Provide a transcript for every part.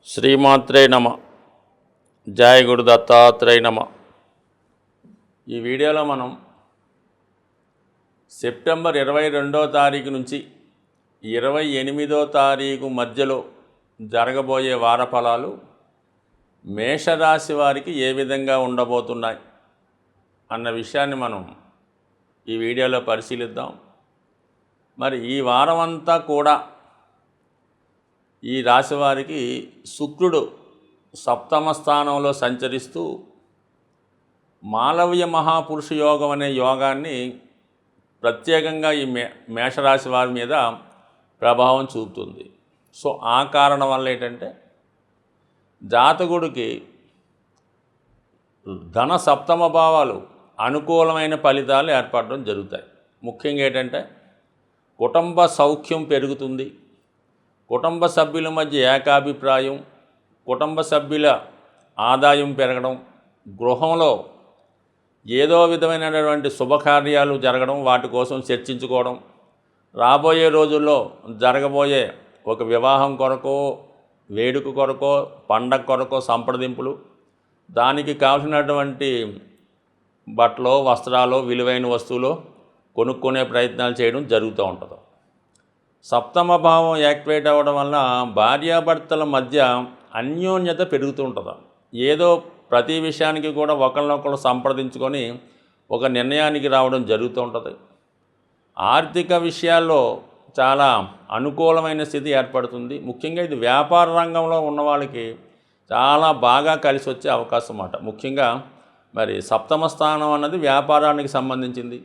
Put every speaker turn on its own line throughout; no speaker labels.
శ్రీమాత్రే నమ. జయ గురు దత్తాత్రేయ నమ. ఈ వీడియోలో మనం సెప్టెంబర్ 22వ తారీఖు నుంచి 28వ తారీఖు మధ్యలో జరగబోయే వార ఫలాలు మేషరాశి వారికి ఏ విధంగా ఉండబోతున్నాయి అన్న విషయాన్ని మనం ఈ వీడియోలో పరిశీలిద్దాం. మరి ఈ వారం అంతా కూడా ఈ రాశి వారికి శుక్రుడు సప్తమ స్థానంలో సంచరిస్తూ మాలవ్య మహాపురుష యోగం అనే యోగాన్ని ప్రత్యేకంగా ఈ మేషరాశి వారి మీద ప్రభావం చూపుతుంది. సో ఆ కారణం వల్ల ఏంటంటే జాతకుడికి ధన సప్తమ భావాలు అనుకూలమైన ఫలితాలు ఏర్పడడం జరుగుతాయి. ముఖ్యంగా ఏంటంటే కుటుంబ సౌఖ్యం పెరుగుతుంది, కుటుంబ సభ్యుల మధ్య ఏకాభిప్రాయం, కుటుంబ సభ్యుల ఆదాయం పెరగడం, గృహంలో ఏదో విధమైనటువంటి శుభకార్యాలు జరగడం, వాటి కోసం చర్చించుకోవడం, రాబోయే రోజుల్లో జరగబోయే ఒక వివాహం కొరకో, వేడుక కొరకో, పండగ కొరకో సంప్రదింపులు, దానికి కావాల్సినటువంటి బట్టలు, వస్త్రాలు, విలువైన వస్తువులు కొనుక్కునే ప్రయత్నాలు చేయడం జరుగుతూ ఉంటుంది. సప్తమ భావం యాక్టివేట్ అవ్వడం వల్ల భార్యాభర్తల మధ్య అన్యోన్యత పెరుగుతూ ఉంటుంది. ఏదో ప్రతి విషయానికి కూడా ఒకరినొకరు సంప్రదించుకొని ఒక నిర్ణయానికి రావడం జరుగుతూ ఉంటుంది. ఆర్థిక విషయాల్లో చాలా అనుకూలమైన స్థితి ఏర్పడుతుంది. ముఖ్యంగా ఇది వ్యాపార రంగంలో ఉన్న వాళ్ళకి చాలా బాగా కలిసి వచ్చే అవకాశం అన్నమాట. ముఖ్యంగా మరి సప్తమ స్థానం అన్నది వ్యాపారానికి సంబంధించింది,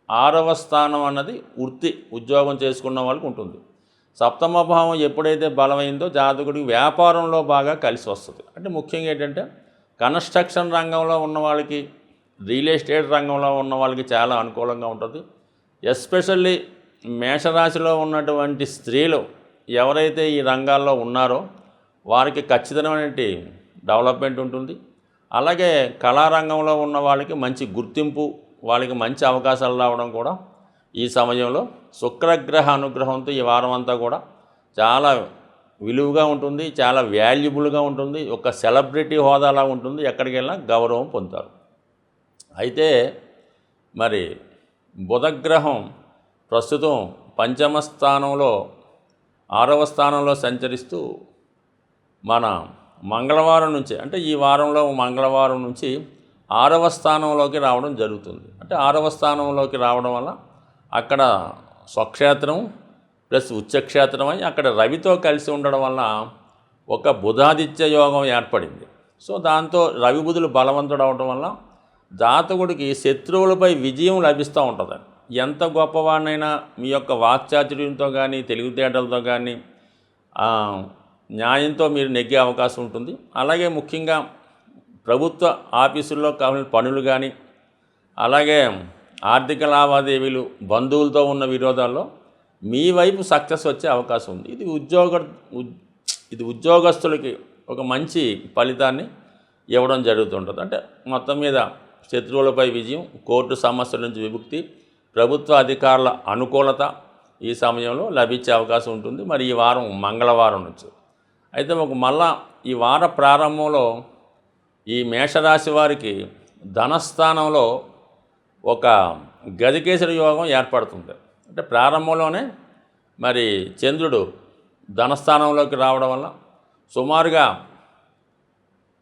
6వ స్థానం అన్నది వృత్తి ఉద్యోగం చేసుకున్న వాళ్ళకి ఉంటుంది. సప్తమ భావం ఎప్పుడైతే బలమైందో జాతకుడికి వ్యాపారంలో బాగా కలిసి వస్తుంది. అంటే ముఖ్యంగా ఏంటంటే కన్స్ట్రక్షన్ రంగంలో ఉన్న వాళ్ళకి, రియల్ ఎస్టేట్ రంగంలో ఉన్న వాళ్ళకి చాలా అనుకూలంగా ఉంటుంది. ఎస్పెషల్లీ మేషరాశిలో ఉన్నటువంటి స్త్రీలు ఎవరైతే ఈ రంగాల్లో ఉన్నారో వారికి ఖచ్చితమైన డెవలప్మెంట్ ఉంటుంది. అలాగే కళారంగంలో ఉన్న వాళ్ళకి మంచి గుర్తింపు, వాళ్ళకి మంచి అవకాశాలు రావడం కూడా ఈ సమయంలో శుక్రగ్రహ అనుగ్రహంతో ఈ వారం అంతా కూడా చాలా విలువగా ఉంటుంది, చాలా వాల్యుబుల్గా ఉంటుంది, ఒక సెలబ్రిటీ హోదాలా ఉంటుంది, ఎక్కడికి వెళ్ళినా గౌరవం పొందుతారు. అయితే మరి బుధగ్రహం ప్రస్తుతం పంచమ స్థానంలో 6వ స్థానంలో సంచరిస్తూ మన మంగళవారం నుంచి, అంటే ఈ వారంలో మంగళవారం నుంచి 6వ స్థానంలోకి రావడం జరుగుతుంది. అంటే 6వ స్థానంలోకి రావడం వల్ల అక్కడ స్వక్షేత్రం ప్లస్ ఉచ్చక్షేత్రం అయి అక్కడ రవితో కలిసి ఉండడం వల్ల ఒక బుధాదిత్య యోగం ఏర్పడింది. సో దాంతో రవి బుధులు బలవంతుడు అవడం వల్ల జాతకుడికి శత్రువులపై విజయం లభిస్తూ ఉంటుంది. ఎంత గొప్పవాడినైనా మీ యొక్క వాక్చాతుర్యంతో కానీ, తెలివితేటలతో కానీ, న్యాయంతో మీరు నెగ్గే అవకాశం ఉంటుంది. అలాగే ముఖ్యంగా ప్రభుత్వ ఆఫీసుల్లో కావాల్సిన పనులు కానీ, అలాగే ఆర్థిక లావాదేవీలు, బంధువులతో ఉన్న విరోధాల్లో మీ వైపు సక్సెస్ వచ్చే అవకాశం ఉంది. ఇది ఉద్యోగస్తులకి ఒక మంచి ఫలితాన్ని ఇవ్వడం జరుగుతుంటుంది. అంటే మొత్తం మీద శత్రువులపై విజయం, కోర్టు సమస్యల నుంచి విముక్తి, ప్రభుత్వ అధికారుల అనుకూలత ఈ సమయంలో లభించే అవకాశం ఉంటుంది. మరి ఈ వారం మంగళవారం నుంచి అయితే మళ్ళా ఈ వార ప్రారంభంలో ఈ మేషరాశి వారికి ధనస్థానంలో ఒక గజకేసరి యోగం ఏర్పడుతుంది. అంటే ప్రారంభంలోనే మరి చంద్రుడు ధనస్థానంలోకి రావడం వల్ల సుమారుగా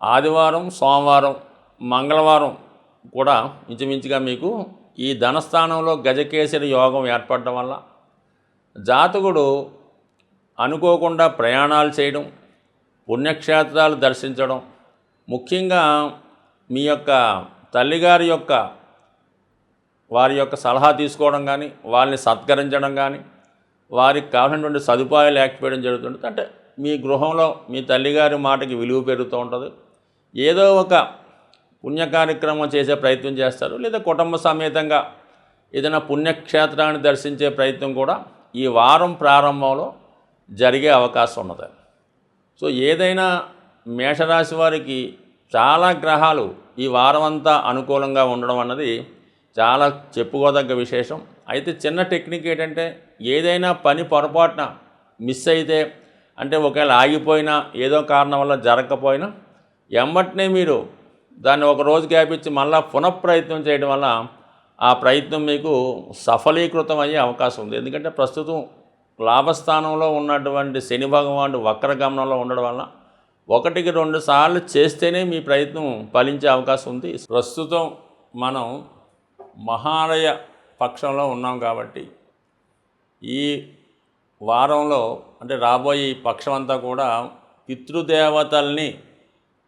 ఆదివారం, సోమవారం, మంగళవారం కూడా ఇంచుమించుగా మీకు ఈ ధనస్థానంలో గజకేసరి యోగం ఏర్పడడం వల్ల జాతకుడు అనుకోకుండా ప్రయాణాలు చేయడం, పుణ్యక్షేత్రాలు దర్శించడం, ముఖ్యంగా మీ యొక్క తల్లిగారి వారి యొక్క సలహా తీసుకోవడం కానీ, వాళ్ళని సత్కరించడం కానీ, వారికి కావాల్సినటువంటి సదుపాయాలు యాక్టివేయడం జరుగుతుంది. అంటే మీ గృహంలో మీ తల్లిగారి మాటకి విలువ పెరుగుతూ ఉంటుంది. ఏదో ఒక పుణ్య కార్యక్రమం చేసే ప్రయత్నం చేస్తారు, లేదా కుటుంబ సమేతంగా ఏదైనా పుణ్యక్షేత్రాన్ని దర్శించే ప్రయత్నం కూడా ఈ వారం ప్రారంభంలో జరిగే అవకాశం ఉన్నది. సో ఏదైనా మేషరాశి వారికి చాలా గ్రహాలు ఈ వారం అంతా అనుకూలంగా ఉండడం అన్నది చాలా చెప్పుకోదగ్గ విశేషం. అయితే చిన్న టెక్నిక్ ఏంటంటే ఏదైనా పని పొరపాటున మిస్ అయితే అంటే ఒకవేళ ఆగిపోయినా ఏదో కారణం వల్ల జరగకపోయినా ఎమ్మటనే మీరు దాన్ని ఒక రోజు గ్యాప్ ఇచ్చి మళ్ళీ పునఃప్రయత్నం చేయడం వల్ల ఆ ప్రయత్నం మీకు సఫలీకృతం అయ్యే అవకాశం ఉంది. ఎందుకంటే ప్రస్తుతం లాభస్థానంలో ఉన్నటువంటి శని భగవానుడు వక్రగమనంలో ఉండడం వల్ల 1-2 సార్లు చేస్తేనే మీ ప్రయత్నం ఫలించే అవకాశం ఉంది. ప్రస్తుతం మనం మహాలయ పక్షంలో ఉన్నాం కాబట్టి ఈ వారంలో అంటే రాబోయే ఈ పక్షం అంతా కూడా పితృదేవతల్ని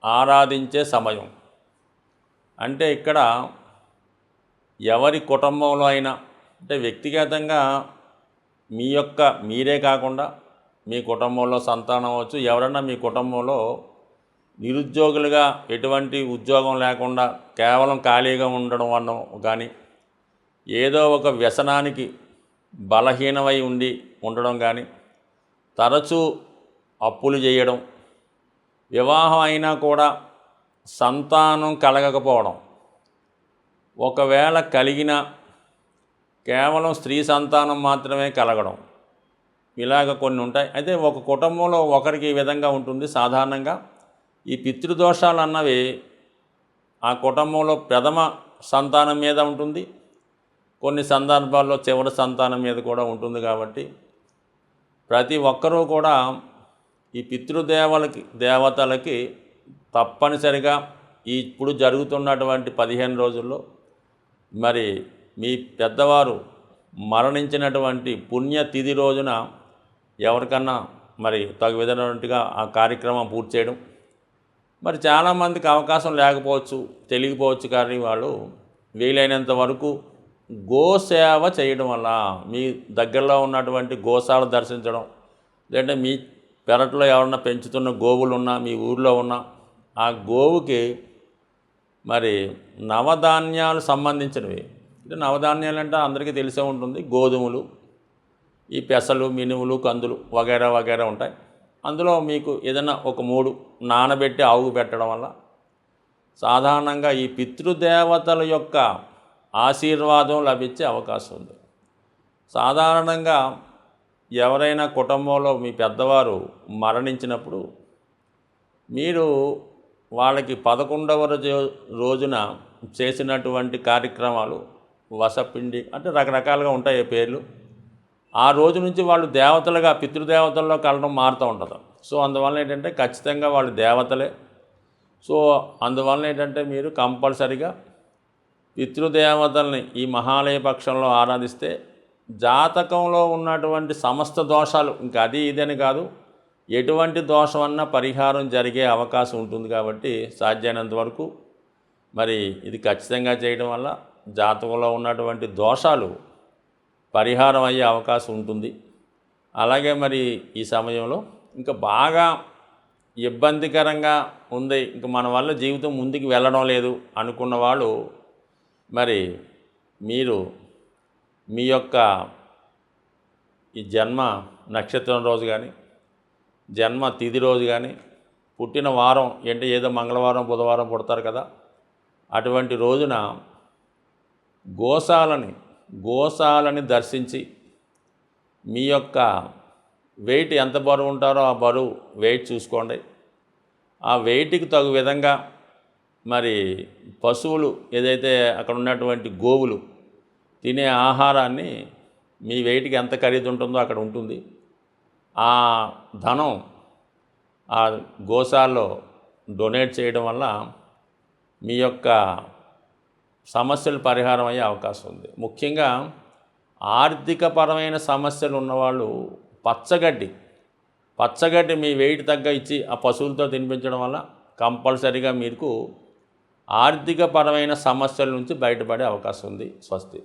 ఆరాధించే సమయం. అంటే ఇక్కడ ఎవరి కుటుంబంలో అయినా అంటే వ్యక్తిగతంగా మీరే కాకుండా మీ కుటుంబంలో సంతానం అవ్వచ్చు, ఎవరన్నా మీ కుటుంబంలో నిరుద్యోగులుగా ఎటువంటి ఉద్యోగం లేకుండా కేవలం ఖాళీగా ఉండడం వల్ల కానీ ఏదో ఒక వ్యసనానికి బలహీనమై ఉండడం కానీ తరచూ అప్పులు చేయడం, వివాహం అయినా కూడా సంతానం కలగకపోవడం, ఒకవేళ కలిగినా కేవలం స్త్రీ సంతానం మాత్రమే కలగడం, ఇలాగ కొన్ని ఉంటాయి. అయితే ఒక కుటుంబంలో ఒకరికి ఈ విధంగా ఉంటుంది. సాధారణంగా ఈ పితృదోషాలు అన్నవి ఆ కుటుంబంలో ప్రథమ సంతానం మీద ఉంటుంది, కొన్ని సందర్భాల్లో చివరి సంతానం మీద కూడా ఉంటుంది. కాబట్టి ప్రతి ఒక్కరూ కూడా ఈ దేవతలకి తప్పనిసరిగా ఇప్పుడు జరుగుతున్నటువంటి 15 రోజుల్లో మరి మీ పెద్దవారు మరణించినటువంటి పుణ్యతిథి రోజున ఎవరికన్నా మరి తగు విధమైనట్టుగా ఆ కార్యక్రమం పూర్తి చేయడం. మరి చాలామందికి అవకాశం లేకపోవచ్చు, తెలియకపోవచ్చు, కానీ వాళ్ళు వీలైనంత వరకు గోసేవ చేయడం వల్ల మీ దగ్గరలో ఉన్నటువంటి గోశాల దర్శించడం, లేదంటే మీ పెరట్లో ఎవరన్నా పెంచుతున్న గోవులు ఉన్నా మీ ఊళ్ళో ఉన్న ఆ గోవుకి మరి నవధాన్యాలు సంబంధించినవి. అంటే నవధాన్యాలు అంటే అందరికీ తెలిసే ఉంటుంది, గోధుమలు, ఈ పెసలు, మినుములు, కందులు వగైరా వగైరా ఉంటాయి. అందులో మీకు ఏదైనా ఒక 3 నానబెట్టి ఆవుకు పెట్టడం వల్ల సాధారణంగా ఈ పితృదేవతల యొక్క ఆశీర్వాదం లభించే అవకాశం ఉంది. సాధారణంగా ఎవరైనా కుటుంబంలో మీ పెద్దవారు మరణించినప్పుడు మీరు వాళ్ళకి 11వ రోజున చేసినటువంటి కార్యక్రమాలు వసపిండి అంటే రకరకాలుగా ఉంటాయి పేర్లు. ఆ రోజు నుంచి వాళ్ళు దేవతలుగా పితృదేవతల్లో కలడం మారుతూ ఉంటుంది. సో అందువల్ల ఏంటంటే ఖచ్చితంగా వాళ్ళు దేవతలే. సో అందువల్ల ఏంటంటే మీరు కంపల్సరిగా పితృదేవతల్ని ఈ మహాలయ పక్షంలో ఆరాధిస్తే జాతకంలో ఉన్నటువంటి సమస్త దోషాలు, ఇంకా అది ఇదని కాదు, ఎటువంటి దోషమన్నా పరిహారం జరిగే అవకాశం ఉంటుంది. కాబట్టి సాధ్యమైనంత వరకు మరి ఇది ఖచ్చితంగా చేయడం వల్ల జాతకంలో ఉన్నటువంటి దోషాలు పరిహారం అయ్యే అవకాశం ఉంటుంది. అలాగే మరి ఈ సమయంలో ఇంకా బాగా ఇబ్బందికరంగా ఉంది, ఇంకా మన వల్ల జీవితం ముందుకు వెళ్ళడం లేదు అనుకున్న వాళ్ళు మరి మీరు మీ యొక్క ఈ జన్మ నక్షత్రం రోజు కానీ జన్మ తిథి రోజు కానీ పుట్టిన వారం అంటే ఏదో మంగళవారం బుధవారం పుడతారు కదా, అటువంటి రోజున గోశాలని దర్శించి మీ యొక్క వెయిట్ ఎంత బరువు ఉంటారో ఆ బరువు వెయిట్ చూసుకోండి. ఆ వెయిట్కి తగు విధంగా మరి పశువులు ఏదైతే అక్కడ ఉన్నటువంటి గోవులు తినే ఆహారాన్ని మీ వెయిట్కి ఎంత ఖరీదు ఉంటుందో అక్కడ ఉంటుంది. ఆ ధనం ఆ గోశాలలో డొనేట్ చేయడం వల్ల మీ యొక్క సమస్యలు పరిహారం అయ్యే అవకాశం ఉంది. ముఖ్యంగా ఆర్థికపరమైన సమస్యలు ఉన్నవాళ్ళు పచ్చగడ్డి మీ వెయిట్ తగ్గ ఇచ్చి ఆ పశువులతో తినిపించడం వల్ల కంపల్సరీగా మీకు ఆర్థికపరమైన సమస్యల నుంచి బయటపడే అవకాశం ఉంది. స్వస్తి.